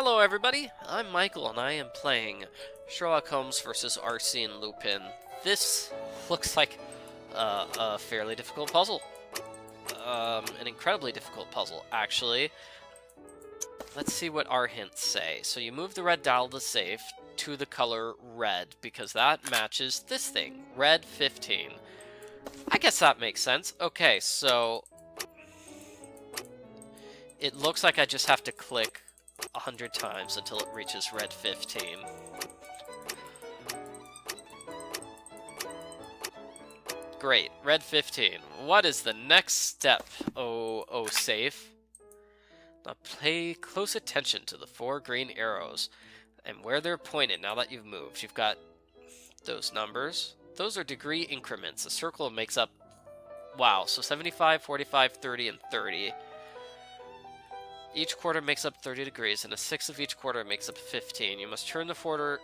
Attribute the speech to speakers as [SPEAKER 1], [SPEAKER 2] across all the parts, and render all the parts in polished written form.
[SPEAKER 1] Hello everybody, I'm Michael and I am playing Sherlock Holmes vs. Arsene Lupin. This looks like a fairly difficult puzzle. An incredibly difficult puzzle, actually. Let's see what our hints say. So you move the red dial of the safe to the color red, because that matches this thing, red 15. I guess that makes sense. Okay, so it looks like I just have to click 100 times until it reaches red 15. Great, red 15. What is the next step, oh safe? Now pay close attention to the 4 green arrows and where they're pointed now that you've moved. You've got those numbers. Those are degree increments. A circle makes up, wow, so 75, 45, 30, and 30. Each quarter makes up 30 degrees, and a sixth of each quarter makes up 15. You must turn the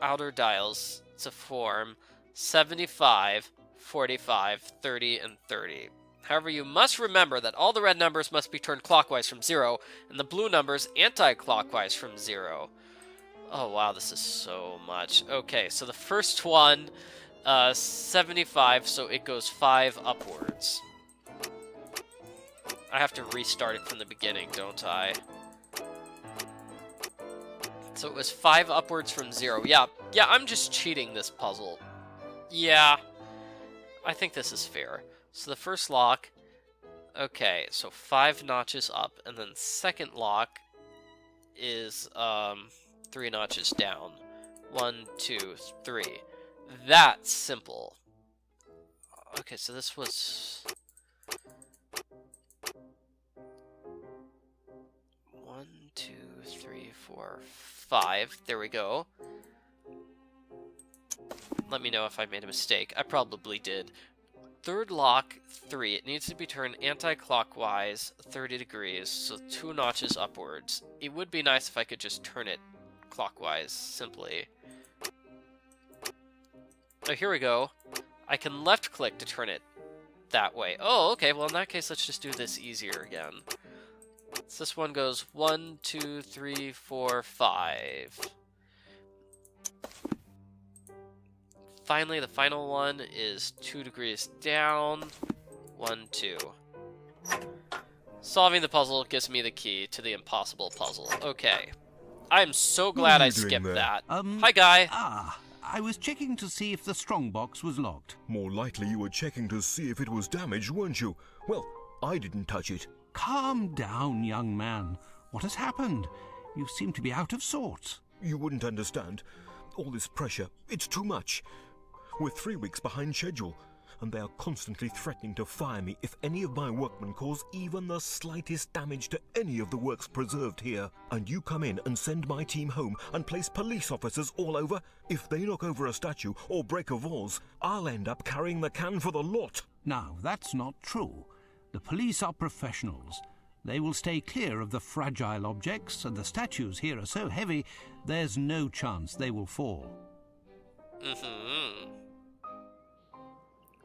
[SPEAKER 1] outer dials to form 75, 45, 30, and 30. However, you must remember that all the red numbers must be turned clockwise from 0, and the blue numbers anti-clockwise from 0. Oh wow, this is so much. Okay, so the first one, 75, so it goes 5 upwards. I have to restart it from the beginning, don't I? So it was 5 upwards from 0. Yeah, I'm just cheating this puzzle. Yeah, I think this is fair. So the first lock, okay, so 5 notches up, and then second lock is 3 notches down. 1, 2, 3. That's simple. Okay, so this was 1, 2, 3, 4, 5. There we go. Let me know if I made a mistake. I probably did. Third lock, 3. It needs to be turned anti-clockwise 30 degrees, so 2 notches upwards. It would be nice if I could just turn it clockwise, simply. Oh, here we go. I can left-click to turn it that way. Oh, okay, well in that case, let's just do this easier again. So this one goes 1, 2, 3, 4, 5. Finally, the final one is 2 degrees down. 1, 2. Solving the puzzle gives me the key to the impossible puzzle. Okay. I'm so glad I skipped that. Hi, Guy.
[SPEAKER 2] I was checking to see if the strongbox was locked.
[SPEAKER 3] More likely you were checking to see if it was damaged, weren't you? Well, I didn't touch it.
[SPEAKER 2] Calm down, young man. What has happened? You seem to be out of sorts.
[SPEAKER 3] You wouldn't understand. All this pressure, it's too much. We're 3 weeks behind schedule, and they are constantly threatening to fire me if any of my workmen cause even the slightest damage to any of the works preserved here. And you come in and send my team home and place police officers all over? If they knock over a statue or break a vase, I'll end up carrying the can for the lot.
[SPEAKER 2] Now, that's not true. The police are professionals. They will stay clear of the fragile objects, and the statues here are so heavy, there's no chance they will fall.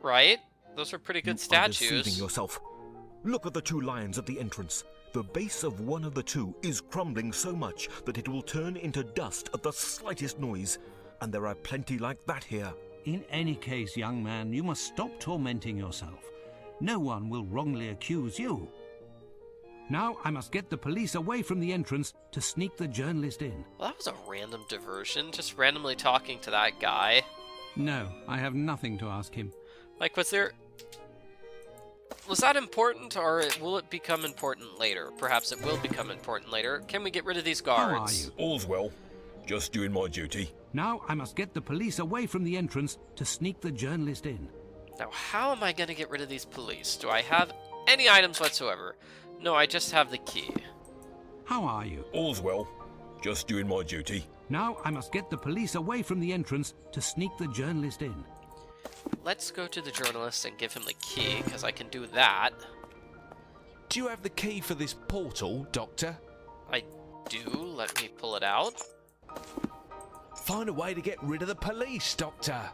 [SPEAKER 1] Right? Those are pretty good statues.
[SPEAKER 3] You're deceiving yourself. Look at the 2 lions at the entrance. The base of one of the 2 is crumbling so much that it will turn into dust at the slightest noise. And there are plenty like that here.
[SPEAKER 2] In any case, young man, you must stop tormenting yourself. No one will wrongly accuse you. Now I must get the police away from the entrance to sneak the journalist in.
[SPEAKER 1] Well, that was a random diversion, just randomly talking to that guy.
[SPEAKER 2] No, I have nothing to ask him.
[SPEAKER 1] Like, was that important, or will it become important later? Perhaps it will become important later. Can we get rid of these guards?
[SPEAKER 2] How are you?
[SPEAKER 3] All's well. Just doing my duty.
[SPEAKER 2] Now I must get the police away from the entrance to sneak the journalist in.
[SPEAKER 1] Now, how am I going to get rid of these police? Do I have any items whatsoever? No, I just have the key.
[SPEAKER 2] How are you?
[SPEAKER 3] All's well. Just doing my duty.
[SPEAKER 2] Now I must get the police away from the entrance to sneak the journalist in.
[SPEAKER 1] Let's go to the journalist and give him the key, because I can do that.
[SPEAKER 4] Do you have the key for this portal, Doctor?
[SPEAKER 1] I do. Let me pull it out.
[SPEAKER 4] Find a way to get rid of the police, Doctor.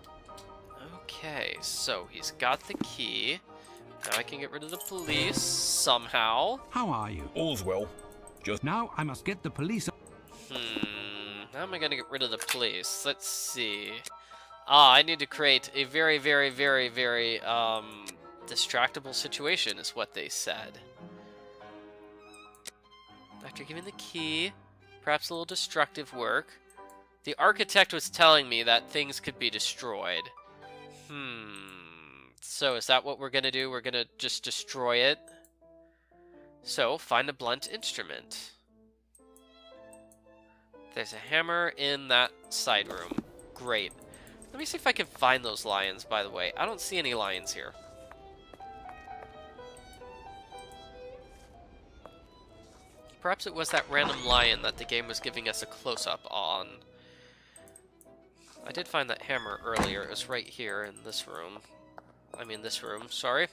[SPEAKER 1] Okay, so he's got the key. Now I can get rid of the police somehow.
[SPEAKER 2] How are you?
[SPEAKER 3] All's well. Just
[SPEAKER 2] Now I must get the police.
[SPEAKER 1] How am I gonna get rid of the police? Let's see. I need to create a very, very, very, very, distractible situation, is what they said. After giving the key, perhaps a little destructive work. The architect was telling me that things could be destroyed. So is that what we're gonna do? We're gonna just destroy it? So, find a blunt instrument. There's a hammer in that side room. Great. Let me see if I can find those lions, by the way. I don't see any lions here. Perhaps it was that random lion that the game was giving us a close-up on. I did find that hammer earlier. It was right here in this room. I mean this room, sorry.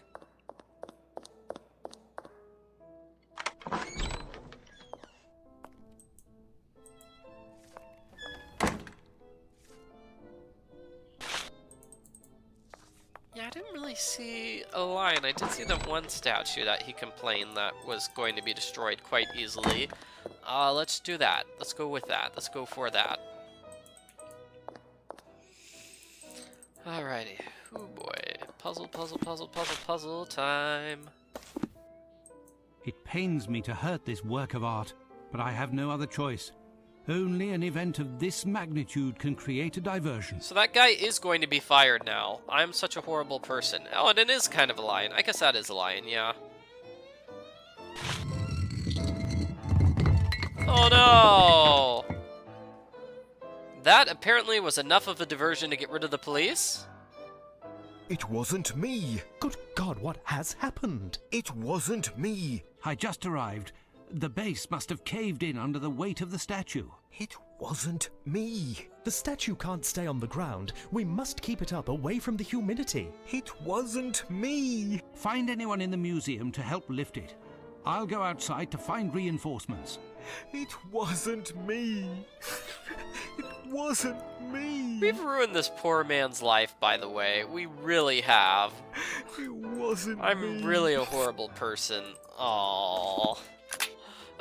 [SPEAKER 1] Yeah, I didn't really see a lion. I did see that one statue that he complained that was going to be destroyed quite easily. Let's do that. Let's go with that. Let's go for that. Alrighty. Oh boy. Puzzle, puzzle, puzzle, puzzle, puzzle time.
[SPEAKER 2] It pains me to hurt this work of art, but I have no other choice. Only an event of this magnitude can create a diversion.
[SPEAKER 1] So that guy is going to be fired now. I'm such a horrible person. Oh, and it is kind of a lion. I guess that is a lion, yeah. Oh no! That apparently was enough of a diversion to get rid of the police?
[SPEAKER 3] It wasn't me.
[SPEAKER 4] Good God, what has happened?
[SPEAKER 3] It wasn't me.
[SPEAKER 2] I just arrived. The base must have caved in under the weight of the statue.
[SPEAKER 3] It wasn't me.
[SPEAKER 4] The statue can't stay on the ground. We must keep it up away from the humidity.
[SPEAKER 3] It wasn't me.
[SPEAKER 2] Find anyone in the museum to help lift it. I'll go outside to find reinforcements.
[SPEAKER 3] It wasn't me. It wasn't me.
[SPEAKER 1] We've ruined this poor man's life, by the way. We really have.
[SPEAKER 3] It wasn't me.
[SPEAKER 1] I'm really a horrible person. Aww.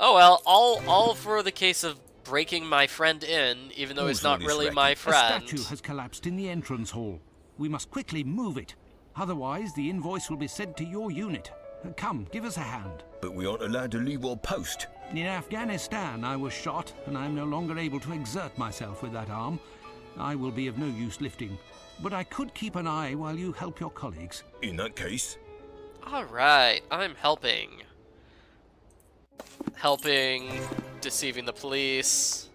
[SPEAKER 1] Oh well, all for the case of breaking my friend in, even though he's not really my friend.
[SPEAKER 2] A statue has collapsed in the entrance hall. We must quickly move it. Otherwise, the invoice will be sent to your unit. Come, give us a hand.
[SPEAKER 3] But we aren't allowed to leave our post.
[SPEAKER 2] In Afghanistan, I was shot, and I'm no longer able to exert myself with that arm. I will be of no use lifting. But I could keep an eye while you help your colleagues.
[SPEAKER 3] In that case.
[SPEAKER 1] Alright, I'm helping. Helping, deceiving the police.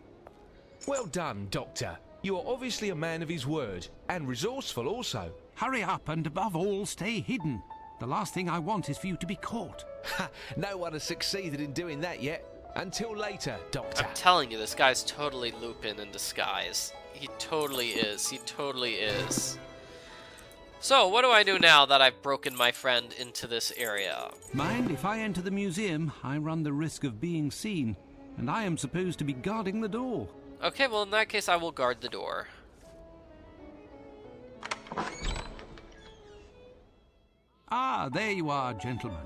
[SPEAKER 4] Well done, Doctor. You are obviously a man of his word, and resourceful also.
[SPEAKER 2] Hurry up, and above all, stay hidden. The last thing I want is for you to be caught.
[SPEAKER 4] Ha! No one has succeeded in doing that yet. Until later, Doctor.
[SPEAKER 1] I'm telling you, this guy's totally Lupin in disguise. He totally is. He totally is. So, what do I do now that I've broken my friend into this area?
[SPEAKER 2] Mind, if I enter the museum, I run the risk of being seen, and I am supposed to be guarding the door.
[SPEAKER 1] Okay, well in that case I will guard the door.
[SPEAKER 2] Ah, there you are, gentlemen.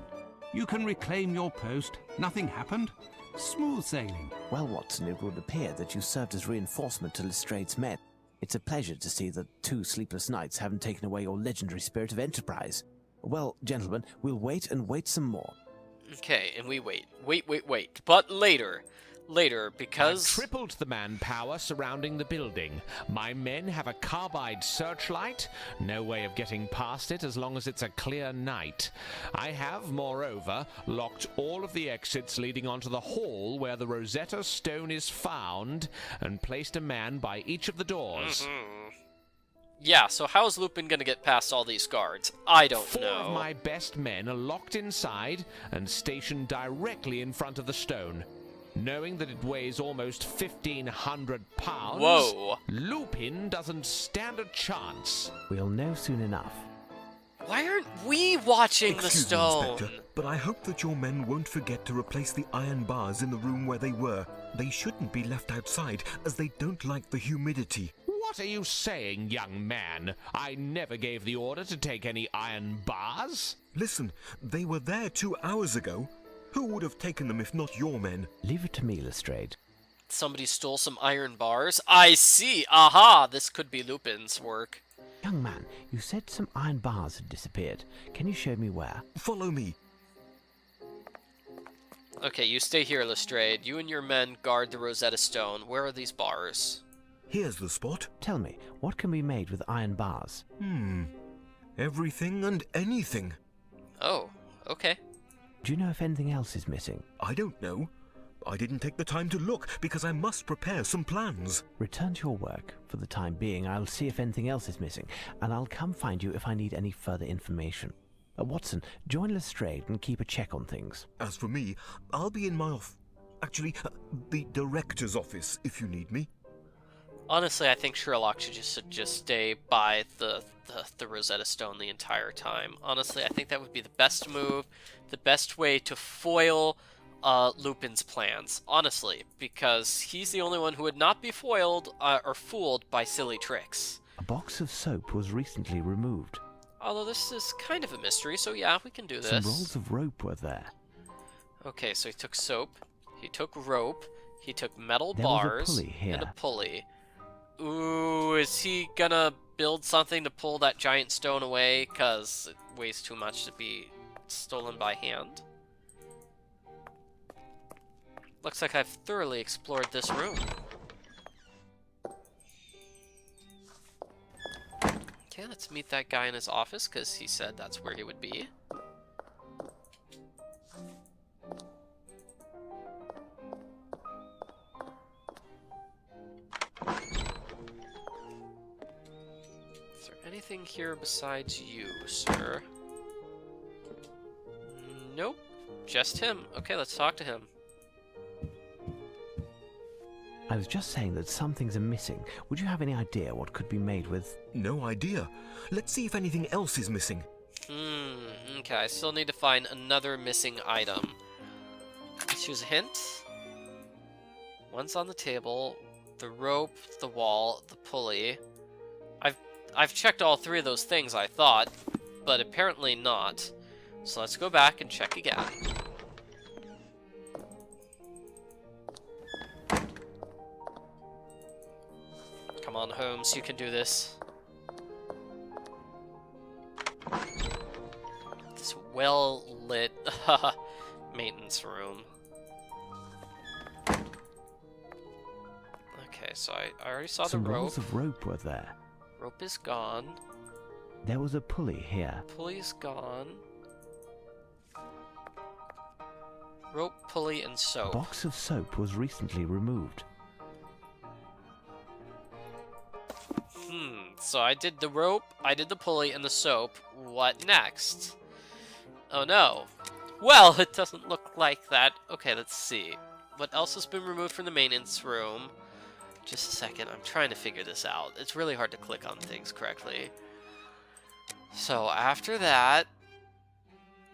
[SPEAKER 2] You can reclaim your post. Nothing happened. Smooth sailing.
[SPEAKER 5] Well, Watson, it would appear that you served as reinforcement to Lestrange's men. It's a pleasure to see that 2 sleepless nights haven't taken away your legendary spirit of enterprise. Well, gentlemen, we'll wait and wait some more.
[SPEAKER 1] Okay, and we wait. Wait. But later. Later, because...
[SPEAKER 6] I've tripled the manpower surrounding the building. My men have a carbide searchlight. No way of getting past it as long as it's a clear night. I have, moreover, locked all of the exits leading onto the hall where the Rosetta Stone is found and placed a man by each of the doors.
[SPEAKER 1] Yeah, so how's Lupin gonna get past all these guards? I don't
[SPEAKER 6] 4
[SPEAKER 1] know.
[SPEAKER 6] of my best men are locked inside and stationed directly in front of the stone. Knowing that it weighs almost 1,500 pounds,
[SPEAKER 1] Whoa.
[SPEAKER 6] Lupin doesn't stand a chance.
[SPEAKER 5] We'll know soon enough.
[SPEAKER 1] Why aren't we watching the
[SPEAKER 3] Excuse me,
[SPEAKER 1] stone?
[SPEAKER 3] Inspector, but I hope that your men won't forget to replace the iron bars in the room where they were. They shouldn't be left outside, as they don't like the humidity.
[SPEAKER 6] What are you saying, young man? I never gave the order to take any iron bars.
[SPEAKER 3] Listen, they were there 2 hours ago. Who would have taken them if not your men?
[SPEAKER 5] Leave it to me, Lestrade.
[SPEAKER 1] Somebody stole some iron bars. I see. Aha! This could be Lupin's work.
[SPEAKER 5] Young man, you said some iron bars had disappeared. Can you show me where?
[SPEAKER 3] Follow me.
[SPEAKER 1] Okay, you stay here, Lestrade. You and your men guard the Rosetta Stone. Where are these bars?
[SPEAKER 3] Here's the spot.
[SPEAKER 5] Tell me, what can be made with iron bars?
[SPEAKER 3] Everything and anything.
[SPEAKER 1] Oh, okay.
[SPEAKER 5] Do you know if anything else is missing?
[SPEAKER 3] I don't know. I didn't take the time to look because I must prepare some plans.
[SPEAKER 5] Return to your work. For the time being, I'll see if anything else is missing, and I'll come find you if I need any further information. Watson, join Lestrade and keep a check on things.
[SPEAKER 3] As for me, I'll be in my the director's office if you need me.
[SPEAKER 1] Honestly, I think Sherlock should just stay by the Rosetta Stone the entire time. Honestly, I think that would be the best move, the best way to foil Lupin's plans. Honestly, because he's the only one who would not be foiled or fooled by silly tricks.
[SPEAKER 5] A box of soap was recently removed.
[SPEAKER 1] Although this is kind of a mystery, so yeah, we can do this.
[SPEAKER 5] Some rolls of rope were there.
[SPEAKER 1] Okay, so he took soap, he took rope, he took metal
[SPEAKER 5] There was a
[SPEAKER 1] bars,
[SPEAKER 5] pulley here.
[SPEAKER 1] and a pulley. Ooh, is he gonna build something to pull that giant stone away? Because it weighs too much to be stolen by hand. Looks like I've thoroughly explored this room. Okay, let's meet that guy in his office, because he said that's where he would be. Is there anything here besides you, sir? Nope, just him. Okay, let's talk to him.
[SPEAKER 5] I was just saying that some things are missing. Would you have any idea what could be made with...
[SPEAKER 3] No idea. Let's see if anything else is missing.
[SPEAKER 1] Okay, I still need to find another missing item. Let's use a hint. One's on the table. The rope, the wall, the pulley. I've checked all three of those things, I thought, but apparently not. So let's go back and check again. Come on, Holmes, you can do this. This well-lit maintenance room. Okay, so I already saw
[SPEAKER 5] Some
[SPEAKER 1] the rope.
[SPEAKER 5] rolls of rope were there.
[SPEAKER 1] Rope is gone.
[SPEAKER 5] There was a pulley here.
[SPEAKER 1] Pulley's gone. Rope, pulley, and
[SPEAKER 5] A
[SPEAKER 1] soap.
[SPEAKER 5] box of soap was recently removed.
[SPEAKER 1] So I did the rope, I did the pulley, and the soap. What next? Oh no. Well, it doesn't look like that. Okay, let's see. What else has been removed from the maintenance room? Just a second, I'm trying to figure this out. It's really hard to click on things correctly. So after that,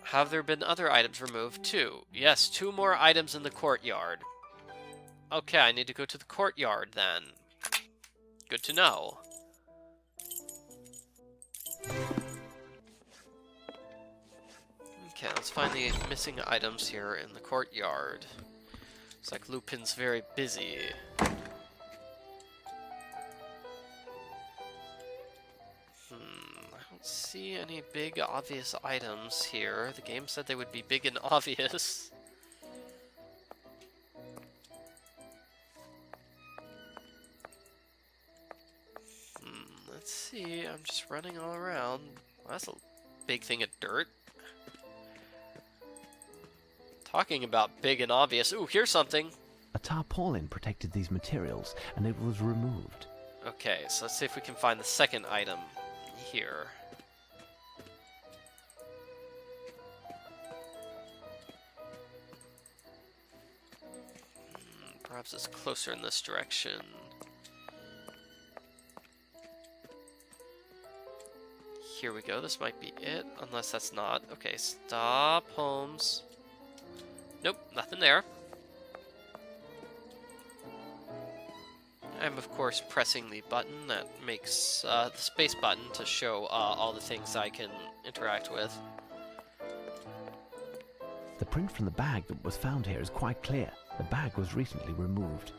[SPEAKER 1] have there been other items removed too? Yes, 2 more items in the courtyard. Okay, I need to go to the courtyard then. Good to know. Okay, let's find the missing items here in the courtyard. It's like Lupin's very busy. I don't see any big obvious items here. The game said they would be big and obvious. Let's see, I'm just running all around. Well, that's a big thing of dirt. Talking about big and obvious. Ooh, here's something.
[SPEAKER 5] A tarpaulin protected these materials, and it was removed.
[SPEAKER 1] Okay, so let's see if we can find the second item here. Perhaps it's closer in this direction. Here we go, this might be it, unless that's not. Okay, stop, Holmes. Nope, nothing there. I'm, of course, pressing the button that makes the space button to show all the things I can interact with.
[SPEAKER 5] The print from the bag that was found here is quite clear. The bag was recently removed.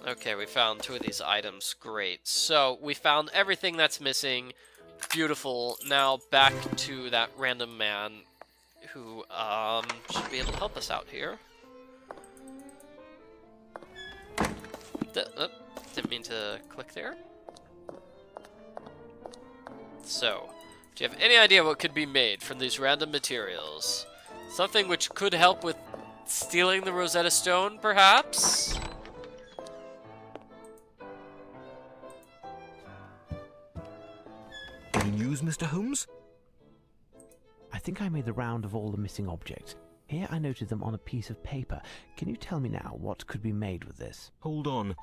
[SPEAKER 1] Okay, we found 2 of these items. Great. So, we found everything that's missing. Beautiful. Now, back to that random man who, should be able to help us out here. Didn't mean to click there. So, do you have any idea what could be made from these random materials? Something which could help with stealing the Rosetta Stone, perhaps?
[SPEAKER 3] Any news, Mr. Holmes?
[SPEAKER 5] I think I made the round of all the missing objects. Here I noted them on a piece of paper. Can you tell me now what could be made with this?
[SPEAKER 3] Hold on.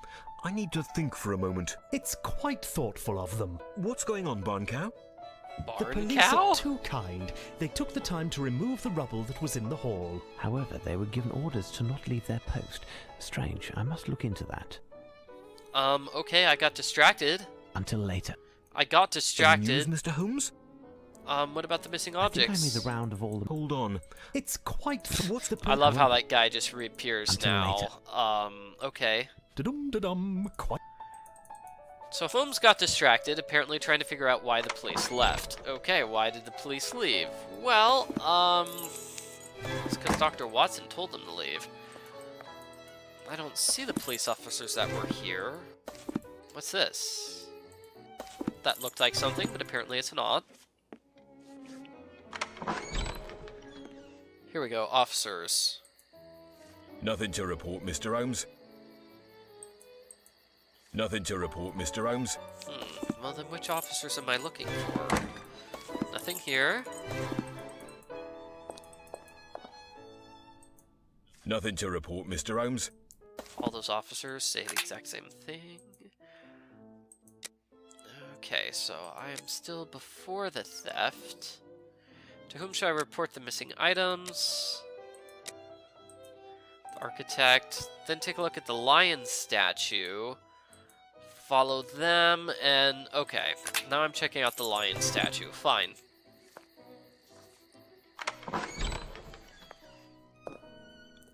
[SPEAKER 3] I need to think for a moment.
[SPEAKER 7] It's quite thoughtful of them.
[SPEAKER 3] What's going on, Barn Cow?
[SPEAKER 7] The
[SPEAKER 1] Barn
[SPEAKER 7] police
[SPEAKER 1] cow?
[SPEAKER 7] are too kind. They took the time to remove the rubble that was in the hall.
[SPEAKER 5] However, they were given orders to not leave their post. Strange. I must look into that.
[SPEAKER 1] Okay, I got distracted.
[SPEAKER 5] Until later.
[SPEAKER 1] I got
[SPEAKER 3] Any
[SPEAKER 1] distracted.
[SPEAKER 3] news, Mr. Holmes?
[SPEAKER 1] What about the missing
[SPEAKER 5] I think I
[SPEAKER 1] objects?
[SPEAKER 5] made the round of all the...
[SPEAKER 3] Hold on.
[SPEAKER 7] It's quite...
[SPEAKER 3] What's the
[SPEAKER 1] I love how that guy just reappears
[SPEAKER 5] Until
[SPEAKER 1] now.
[SPEAKER 5] later.
[SPEAKER 1] Okay.
[SPEAKER 7] Da-dum-da-dum, quite...
[SPEAKER 1] So Holmes got distracted, apparently trying to figure out why the police left. Okay, why did the police leave? Well, it's because Dr. Watson told them to leave. I don't see the police officers that were here. What's this? That looked like something, but apparently it's not. Here we go, officers.
[SPEAKER 3] Nothing to report, Mr. Holmes. Nothing to report, Mr. Holmes.
[SPEAKER 1] Well then which officers am I looking for? Nothing here.
[SPEAKER 3] Nothing to report, Mr. Holmes.
[SPEAKER 1] All those officers say the exact same thing. Okay, so I am still before the theft. To whom should I report the missing items? The architect. Then take a look at the lion statue. Follow them, and okay. Now I'm checking out the lion statue. Fine.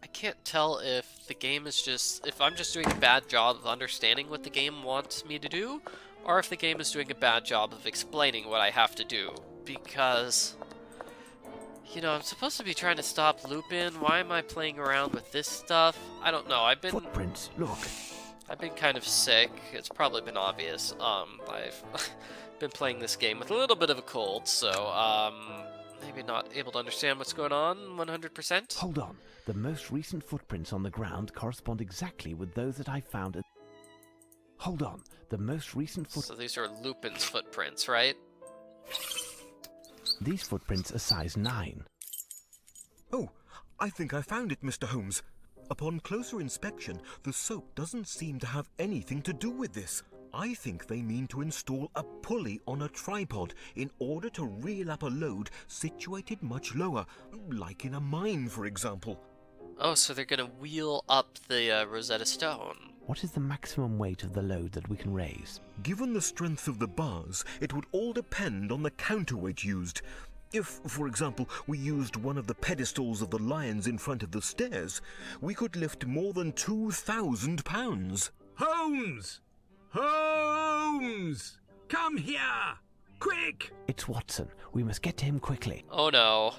[SPEAKER 1] I can't tell if the game is just... if I'm just doing a bad job of understanding what the game wants me to do, or if the game is doing a bad job of explaining what I have to do. Because... you know, I'm supposed to be trying to stop Lupin. Why am I playing around with this stuff? I don't know. I've been...
[SPEAKER 5] Footprints, look.
[SPEAKER 1] I've been kind of sick. It's probably been obvious. I've been playing this game with a little bit of a cold, so, maybe not able to understand what's going on 100%.
[SPEAKER 5] Hold on. The most recent footprints on the ground correspond exactly with those that I found at... Hold on. The most recent
[SPEAKER 1] So these are Lupin's footprints, right?
[SPEAKER 5] These footprints are size 9.
[SPEAKER 3] Oh, I think I found it, Mr. Holmes. Upon closer inspection, the soap doesn't seem to have anything to do with this. I think they mean to install a pulley on a tripod in order to reel up a load situated much lower, like in a mine, for example.
[SPEAKER 1] Oh, so they're gonna wheel up the Rosetta Stone.
[SPEAKER 5] What is the maximum weight of the load that we can raise?
[SPEAKER 3] Given the strength of the bars, it would all depend on the counterweight used. If, for example, we used one of the pedestals of the lions in front of the stairs, we could lift more than 2,000 pounds.
[SPEAKER 8] Holmes! Holmes! Come here! Quick!
[SPEAKER 5] It's Watson. We must get to him quickly.
[SPEAKER 1] Oh no.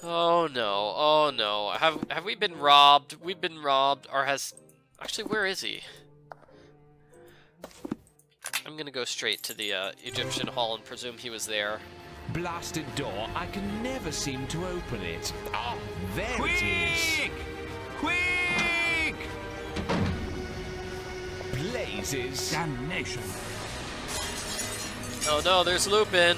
[SPEAKER 1] Oh no. Oh no. Have we been robbed? We've been robbed, or has... Actually, where is he? I'm gonna go straight to the Egyptian Hall and presume he was there.
[SPEAKER 4] Blasted door, I can never seem to open it. Ah, there it is.
[SPEAKER 8] Quick!
[SPEAKER 4] Blazes.
[SPEAKER 2] Damnation.
[SPEAKER 1] Oh no, there's Lupin.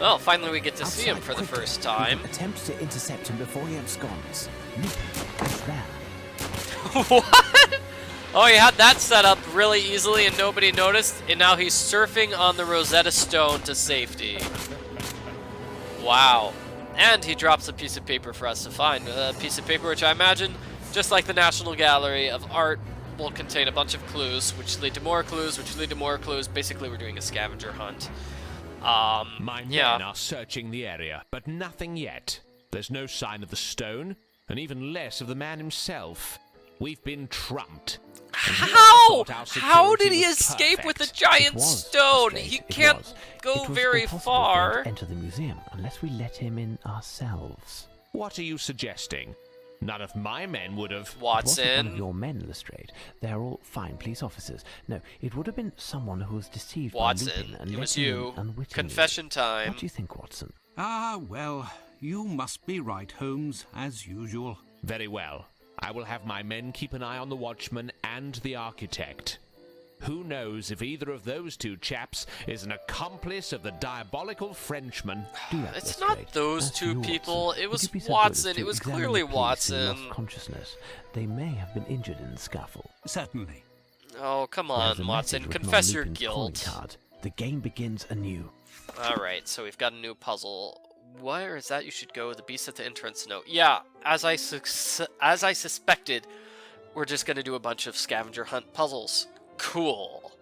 [SPEAKER 1] Well, finally we get to see him
[SPEAKER 5] Outside,
[SPEAKER 1] for the
[SPEAKER 5] quickly.
[SPEAKER 1] first
[SPEAKER 5] We
[SPEAKER 1] time.
[SPEAKER 5] can attempt to intercept him before he absconds. He's there.
[SPEAKER 1] What? Oh, he had that set up really easily and nobody noticed, and now he's surfing on the Rosetta Stone to safety. Wow. And he drops a piece of paper for us to find. A piece of paper which I imagine, just like the National Gallery of Art, will contain a bunch of clues, which lead to more clues, which lead to more clues. Basically, we're doing a scavenger hunt.
[SPEAKER 4] My men
[SPEAKER 1] yeah.
[SPEAKER 4] are searching the area, but nothing yet. There's no sign of the stone, and even less of the man himself.
[SPEAKER 6] We've been trumped.
[SPEAKER 1] How?
[SPEAKER 6] thought our
[SPEAKER 1] How did
[SPEAKER 6] security
[SPEAKER 1] he
[SPEAKER 6] was
[SPEAKER 1] escape with the
[SPEAKER 6] perfect.
[SPEAKER 1] giant
[SPEAKER 5] was,
[SPEAKER 1] stone?
[SPEAKER 5] Lestrade,
[SPEAKER 1] He
[SPEAKER 5] it
[SPEAKER 1] can't
[SPEAKER 5] was.
[SPEAKER 1] go
[SPEAKER 5] It was
[SPEAKER 1] very
[SPEAKER 5] impossible for him
[SPEAKER 1] far.
[SPEAKER 5] to enter the museum unless we let him in ourselves.
[SPEAKER 6] What are you suggesting? None of my men would have...
[SPEAKER 5] It wasn't one of
[SPEAKER 1] Watson.
[SPEAKER 5] your men, Lestrade. They're all fine police officers. No, it would have been someone who was deceived by
[SPEAKER 1] Watson.
[SPEAKER 5] Lupin and
[SPEAKER 1] It
[SPEAKER 5] let
[SPEAKER 1] was
[SPEAKER 5] him in
[SPEAKER 1] you.
[SPEAKER 5] unwittingly.
[SPEAKER 1] Confession time.
[SPEAKER 5] What do you think, Watson?
[SPEAKER 2] Ah, well, you must be right, Holmes, as usual.
[SPEAKER 6] Very well. I will have my men keep an eye on the watchman and the architect. Who knows if either of those two chaps is an accomplice of the diabolical Frenchman?
[SPEAKER 5] Do that,
[SPEAKER 1] It's
[SPEAKER 5] Lestrade.
[SPEAKER 1] not those
[SPEAKER 5] That's
[SPEAKER 1] two
[SPEAKER 5] you,
[SPEAKER 1] people.
[SPEAKER 5] Watson.
[SPEAKER 1] It
[SPEAKER 5] Would
[SPEAKER 1] was
[SPEAKER 5] you be so good
[SPEAKER 1] Watson.
[SPEAKER 5] as
[SPEAKER 1] It
[SPEAKER 5] to
[SPEAKER 1] was
[SPEAKER 5] examine
[SPEAKER 1] clearly
[SPEAKER 5] the police who
[SPEAKER 1] Watson.
[SPEAKER 5] lost consciousness? They may have been injured in the scuffle.
[SPEAKER 2] Certainly.
[SPEAKER 1] Oh, come
[SPEAKER 5] There's
[SPEAKER 1] on,
[SPEAKER 5] a
[SPEAKER 1] Watson.
[SPEAKER 5] message written
[SPEAKER 1] Confess
[SPEAKER 5] on
[SPEAKER 1] your
[SPEAKER 5] Lupin's calling
[SPEAKER 1] guilt.
[SPEAKER 5] card. The game begins anew.
[SPEAKER 1] Alright, so we've got a new puzzle. Where is that? You should go. The beast at the entrance. No. Yeah, as I suspected, we're just going to do a bunch of scavenger hunt puzzles. Cool.